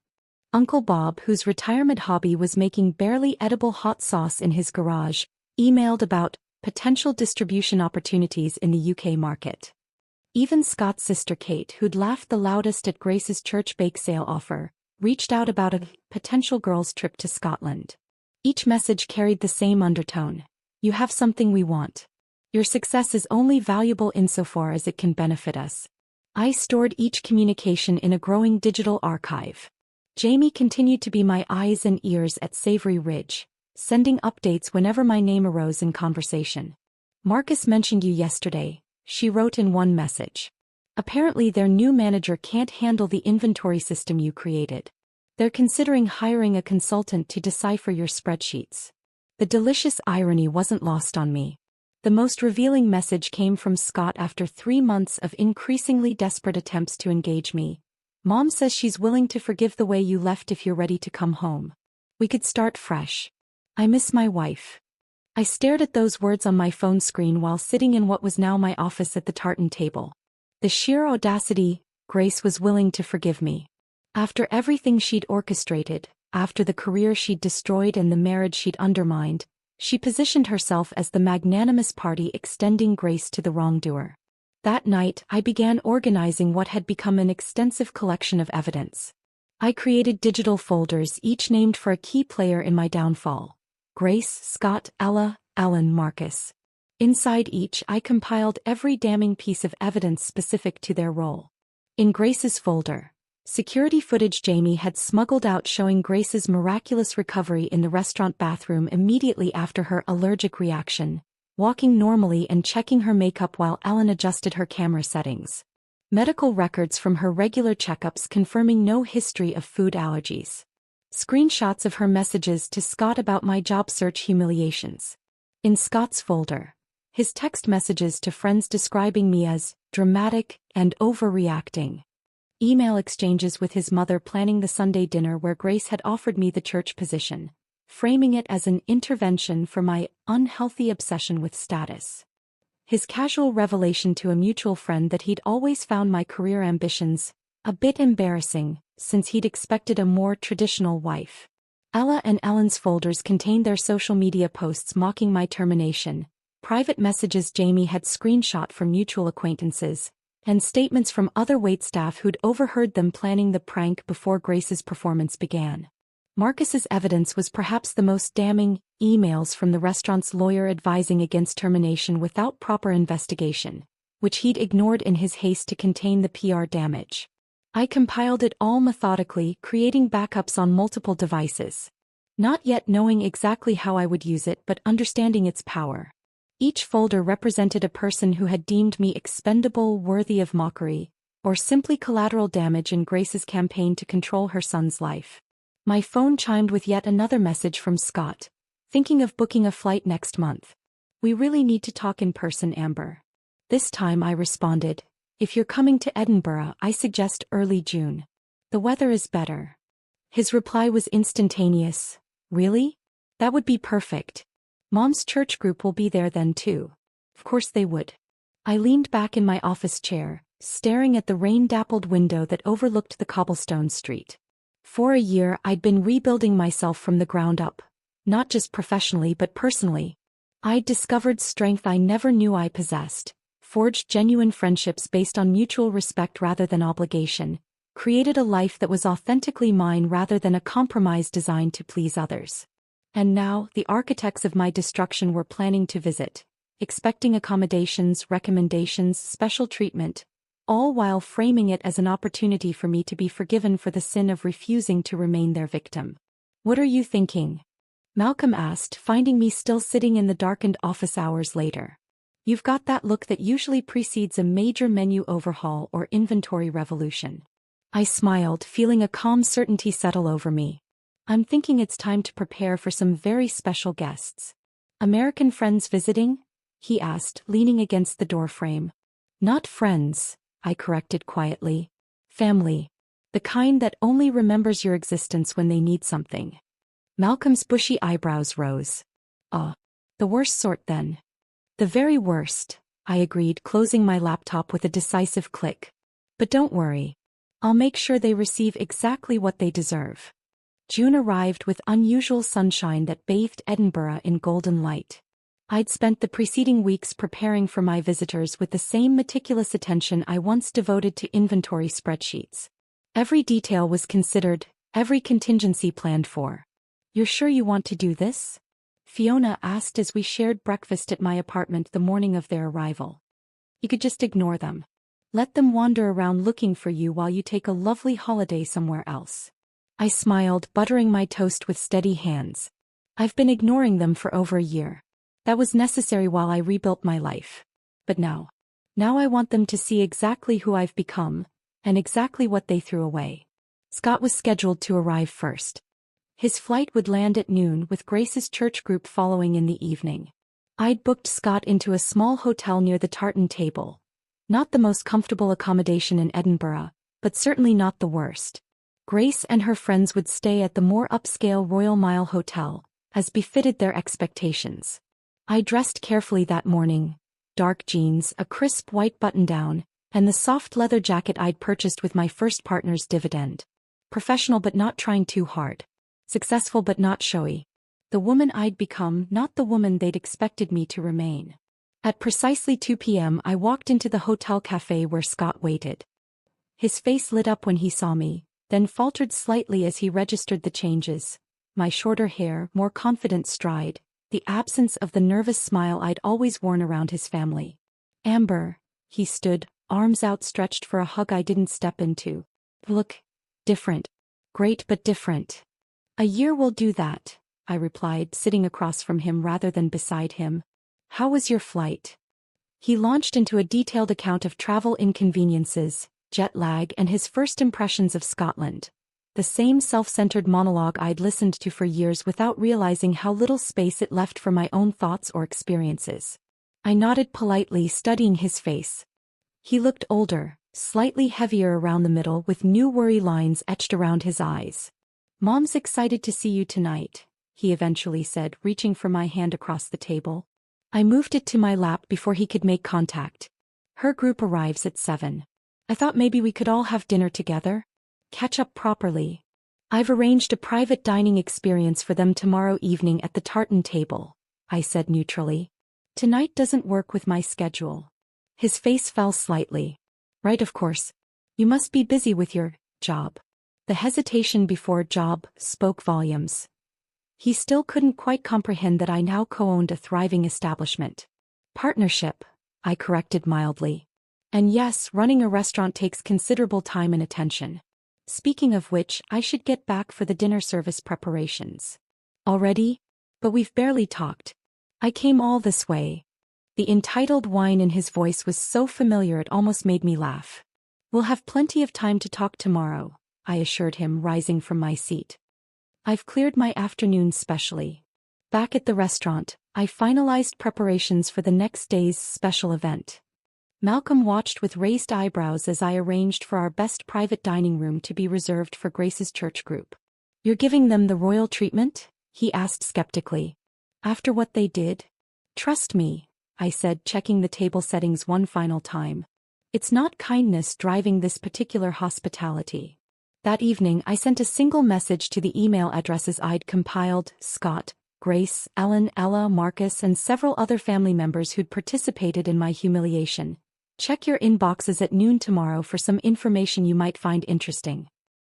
Uncle Bob, whose retirement hobby was making barely edible hot sauce in his garage, emailed about potential distribution opportunities in the UK market. Even Scott's sister Kate, who'd laughed the loudest at Grace's church bake sale offer, reached out about a potential girls' trip to Scotland. Each message carried the same undertone. You have something we want. Your success is only valuable insofar as it can benefit us. I stored each communication in a growing digital archive. Jamie continued to be my eyes and ears at Savory Ridge, sending updates whenever my name arose in conversation. "Marcus mentioned you yesterday," she wrote in one message. "Apparently their new manager can't handle the inventory system you created. They're considering hiring a consultant to decipher your spreadsheets." The delicious irony wasn't lost on me. The most revealing message came from Scott after 3 months of increasingly desperate attempts to engage me. "Mom says she's willing to forgive the way you left if you're ready to come home. We could start fresh. I miss my wife. I stared at those words on my phone screen while sitting in what was now my office at the tartan table. The sheer audacity, Grace was willing to forgive me. After everything she'd orchestrated, after the career she'd destroyed and the marriage she'd undermined, she positioned herself as the magnanimous party extending grace to the wrongdoer. That night, I began organizing what had become an extensive collection of evidence. I created digital folders, each named for a key player in my downfall: Grace, Scott, Ella, Ellen, Marcus. Inside each, I compiled every damning piece of evidence specific to their role. In Grace's folder, security footage Jamie had smuggled out showing Grace's miraculous recovery in the restaurant bathroom immediately after her allergic reaction, walking normally and checking her makeup while Ellen adjusted her camera settings. Medical records from her regular checkups confirming no history of food allergies. Screenshots of her messages to Scott about my job search humiliations. In Scott's folder, his text messages to friends describing me as dramatic and overreacting. Email exchanges with his mother planning the Sunday dinner where Grace had offered me the church position, framing it as an intervention for my unhealthy obsession with status. His casual revelation to a mutual friend that he'd always found my career ambitions a bit embarrassing, since he'd expected a more traditional wife. Ella and Ellen's folders contained their social media posts mocking my termination, private messages Jamie had screenshot from mutual acquaintances, and statements from other waitstaff who'd overheard them planning the prank before Grace's performance began. Marcus's evidence was perhaps the most damning: emails from the restaurant's lawyer advising against termination without proper investigation, which he'd ignored in his haste to contain the PR damage. I compiled it all methodically, creating backups on multiple devices. Not yet knowing exactly how I would use it but understanding its power. Each folder represented a person who had deemed me expendable, worthy of mockery, or simply collateral damage in Grace's campaign to control her son's life. My phone chimed with yet another message from Scott. Thinking of booking a flight next month. We really need to talk in person, Amber. This time I responded, if you're coming to Edinburgh, I suggest early June. The weather is better. His reply was instantaneous. Really? That would be perfect. Mom's church group will be there then too. Of course they would. I leaned back in my office chair, staring at the rain-dappled window that overlooked the cobblestone street. For a year I'd been rebuilding myself from the ground up, not just professionally but personally. I'd discovered strength I never knew I possessed, forged genuine friendships based on mutual respect rather than obligation, created a life that was authentically mine rather than a compromise designed to please others. And now, the architects of my destruction were planning to visit, expecting accommodations, recommendations, special treatment, all while framing it as an opportunity for me to be forgiven for the sin of refusing to remain their victim. What are you thinking? Malcolm asked, finding me still sitting in the darkened office hours later. You've got that look that usually precedes a major menu overhaul or inventory revolution. I smiled, feeling a calm certainty settle over me. I'm thinking it's time to prepare for some very special guests. American friends visiting? He asked, leaning against the doorframe. Not friends, I corrected quietly. Family. The kind that only remembers your existence when they need something. Malcolm's bushy eyebrows rose. The worst sort then. The very worst, I agreed, closing my laptop with a decisive click. But don't worry. I'll make sure they receive exactly what they deserve. June arrived with unusual sunshine that bathed Edinburgh in golden light. I'd spent the preceding weeks preparing for my visitors with the same meticulous attention I once devoted to inventory spreadsheets. Every detail was considered, every contingency planned for. You're sure you want to do this? Fiona asked as we shared breakfast at my apartment the morning of their arrival. You could just ignore them. Let them wander around looking for you while you take a lovely holiday somewhere else. I smiled, buttering my toast with steady hands. I've been ignoring them for over a year. That was necessary while I rebuilt my life. But now I want them to see exactly who I've become, and exactly what they threw away. Scott was scheduled to arrive first. His flight would land at noon, with Grace's church group following in the evening. I'd booked Scott into a small hotel near the tartan table. Not the most comfortable accommodation in Edinburgh, but certainly not the worst. Grace and her friends would stay at the more upscale Royal Mile Hotel, as befitted their expectations. I dressed carefully that morning. Dark jeans, a crisp white button-down, and the soft leather jacket I'd purchased with my first partner's dividend. Professional but not trying too hard. Successful but not showy. The woman I'd become, not the woman they'd expected me to remain. At precisely 2 p.m. I walked into the hotel cafe where Scott waited. His face lit up when he saw me, then faltered slightly as he registered the changes. My shorter hair, more confident stride, the absence of the nervous smile I'd always worn around his family. Amber, he stood, arms outstretched for a hug I didn't step into. Look, different. Great but different. A year will do that, I replied, sitting across from him rather than beside him. How was your flight? He launched into a detailed account of travel inconveniences, jet lag, and his first impressions of Scotland. The same self-centered monologue I'd listened to for years without realizing how little space it left for my own thoughts or experiences. I nodded politely, studying his face. He looked older, slightly heavier around the middle with new worry lines etched around his eyes. Mom's excited to see you tonight, he eventually said, reaching for my hand across the table. I moved it to my lap before he could make contact. Her group arrives at 7. I thought maybe we could all have dinner together. Catch up properly. I've arranged a private dining experience for them tomorrow evening at the tartan table, I said neutrally. Tonight doesn't work with my schedule. His face fell slightly. Right, of course. You must be busy with your job. The hesitation before job spoke volumes. He still couldn't quite comprehend that I now co-owned a thriving establishment. Partnership, I corrected mildly. And yes, running a restaurant takes considerable time and attention. Speaking of which, I should get back for the dinner service preparations. Already? But we've barely talked. I came all this way. The entitled whine in his voice was so familiar it almost made me laugh. We'll have plenty of time to talk tomorrow, I assured him, rising from my seat. I've cleared my afternoon specially. Back at the restaurant, I finalized preparations for the next day's special event. Malcolm watched with raised eyebrows as I arranged for our best private dining room to be reserved for Grace's church group. You're giving them the royal treatment? He asked skeptically. After what they did? Trust me, I said, checking the table settings one final time. It's not kindness driving this particular hospitality. That evening I sent a single message to the email addresses I'd compiled: Scott, Grace, Ellen, Ella, Marcus, and several other family members who'd participated in my humiliation. Check your inboxes at noon tomorrow for some information you might find interesting.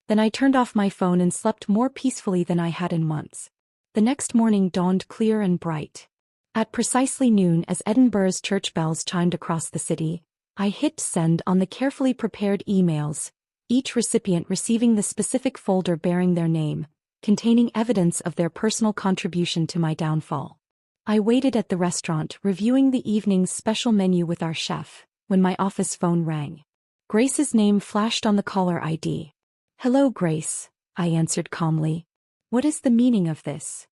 Then I turned off my phone and slept more peacefully than I had in months. The next morning dawned clear and bright. At precisely noon, as Edinburgh's church bells chimed across the city, I hit send on the carefully prepared emails, each recipient receiving the specific folder bearing their name, containing evidence of their personal contribution to my downfall. I waited at the restaurant, reviewing the evening's special menu with our chef, when my office phone rang. Grace's name flashed on the caller ID. Hello, Grace, I answered calmly. What is the meaning of this?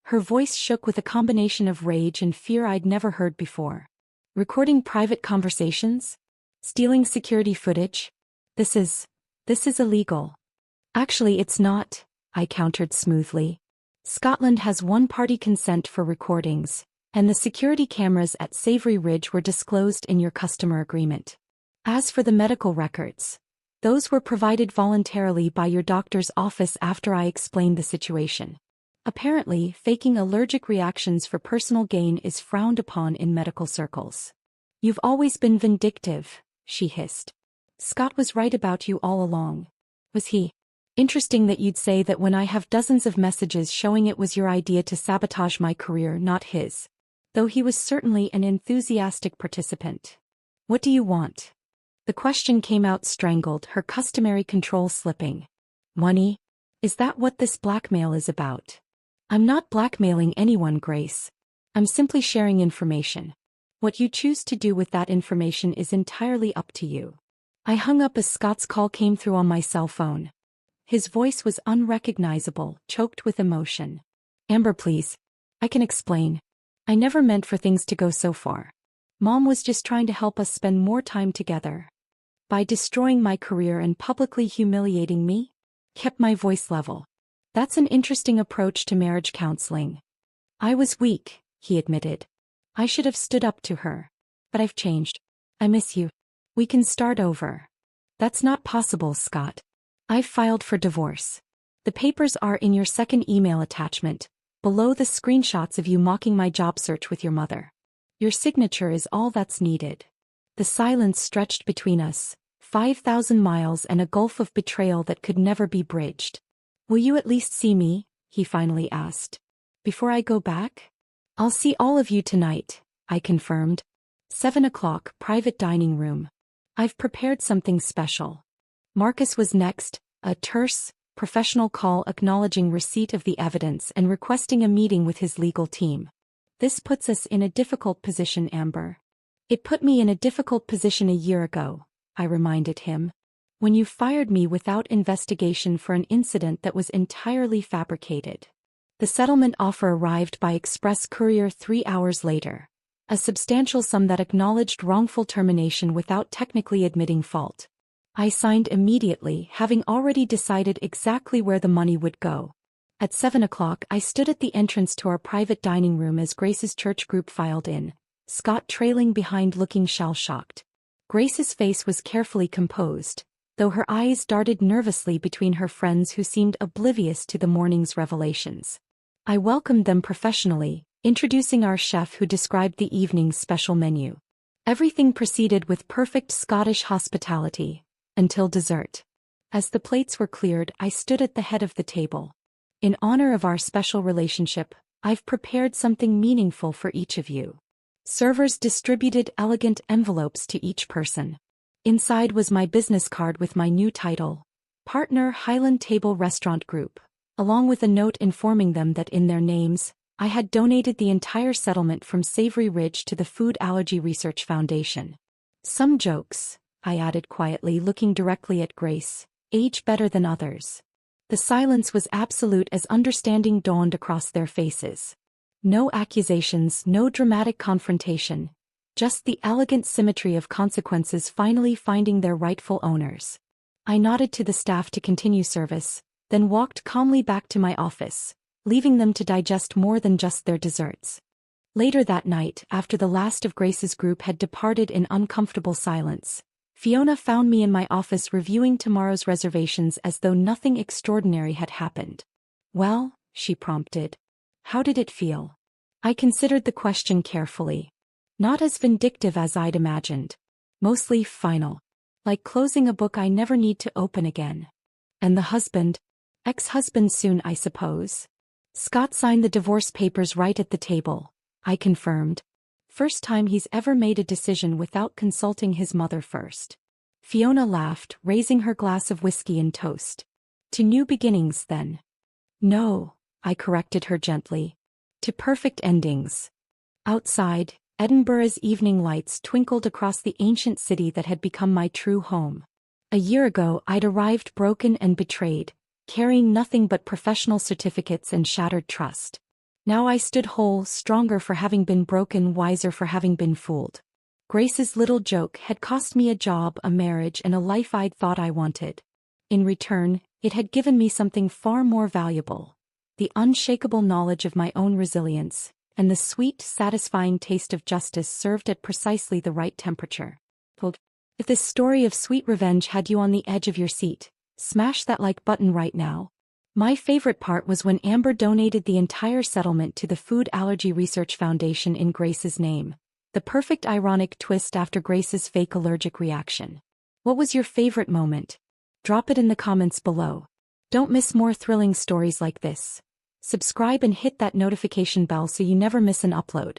Her voice shook with a combination of rage and fear I'd never heard before. Recording private conversations? Stealing security footage? This is illegal. Actually, it's not, I countered smoothly. Scotland has one-party consent for recordings, and the security cameras at Savory Ridge were disclosed in your customer agreement. As for the medical records, those were provided voluntarily by your doctor's office after I explained the situation. Apparently, faking allergic reactions for personal gain is frowned upon in medical circles. You've always been vindictive, she hissed. Scott was right about you all along. Was he? Interesting that you'd say that when I have dozens of messages showing it was your idea to sabotage my career, not his. Though he was certainly an enthusiastic participant. What do you want? The question came out strangled, her customary control slipping. Money? Is that what this blackmail is about? I'm not blackmailing anyone, Grace. I'm simply sharing information. What you choose to do with that information is entirely up to you. I hung up as Scott's call came through on my cell phone. His voice was unrecognizable, choked with emotion. Amber, please. I can explain. I never meant for things to go so far. Mom was just trying to help us spend more time together. By destroying my career and publicly humiliating me? Kept my voice level. That's an interesting approach to marriage counseling. I was weak, he admitted. I should have stood up to her. But I've changed. I miss you. We can start over. That's not possible, Scott. I've filed for divorce. The papers are in your second email attachment, below the screenshots of you mocking my job search with your mother. Your signature is all that's needed. The silence stretched between us, 5,000 miles and a gulf of betrayal that could never be bridged. Will you at least see me? He finally asked. Before I go back? I'll see all of you tonight, I confirmed. 7 o'clock, private dining room. I've prepared something special. Marcus was next, a terse, professional call acknowledging receipt of the evidence and requesting a meeting with his legal team. This puts us in a difficult position, Amber. It put me in a difficult position a year ago, I reminded him. When you fired me without investigation for an incident that was entirely fabricated. The settlement offer arrived by express courier 3 hours later. A substantial sum that acknowledged wrongful termination without technically admitting fault. I signed immediately, having already decided exactly where the money would go. At 7 o'clock, I stood at the entrance to our private dining room as Grace's church group filed in, Scott trailing behind looking shell-shocked. Grace's face was carefully composed, though her eyes darted nervously between her friends who seemed oblivious to the morning's revelations. I welcomed them professionally, introducing our chef who described the evening's special menu. Everything proceeded with perfect Scottish hospitality, until dessert. As the plates were cleared, I stood at the head of the table. In honor of our special relationship, I've prepared something meaningful for each of you. Servers distributed elegant envelopes to each person. Inside was my business card with my new title, Partner Highland Table Restaurant Group, along with a note informing them that in their names, I had donated the entire settlement from Savory Ridge to the Food Allergy Research Foundation. Some jokes, I added quietly, looking directly at Grace, age better than others. The silence was absolute as understanding dawned across their faces. No accusations, no dramatic confrontation, just the elegant symmetry of consequences finally finding their rightful owners. I nodded to the staff to continue service, then walked calmly back to my office, leaving them to digest more than just their desserts. Later that night, after the last of Grace's group had departed in uncomfortable silence, Fiona found me in my office reviewing tomorrow's reservations as though nothing extraordinary had happened. Well, she prompted. How did it feel? I considered the question carefully. Not as vindictive as I'd imagined. Mostly final. Like closing a book I never need to open again. And the husband? Ex-husband soon, I suppose. Scott signed the divorce papers right at the table, I confirmed. First time he's ever made a decision without consulting his mother first. Fiona laughed, raising her glass of whiskey and toast. To new beginnings, then. No, I corrected her gently. To perfect endings. Outside, Edinburgh's evening lights twinkled across the ancient city that had become my true home. A year ago, I'd arrived broken and betrayed, carrying nothing but professional certificates and shattered trust. Now I stood whole, stronger for having been broken, wiser for having been fooled. Grace's little joke had cost me a job, a marriage, and a life I'd thought I wanted. In return, it had given me something far more valuable. The unshakable knowledge of my own resilience, and the sweet, satisfying taste of justice served at precisely the right temperature. If this story of sweet revenge had you on the edge of your seat, smash that like button right now. My favorite part was when Amber donated the entire settlement to the Food Allergy Research Foundation in Grace's name. The perfect ironic twist after Grace's fake allergic reaction. What was your favorite moment? Drop it in the comments below. Don't miss more thrilling stories like this. Subscribe and hit that notification bell so you never miss an upload.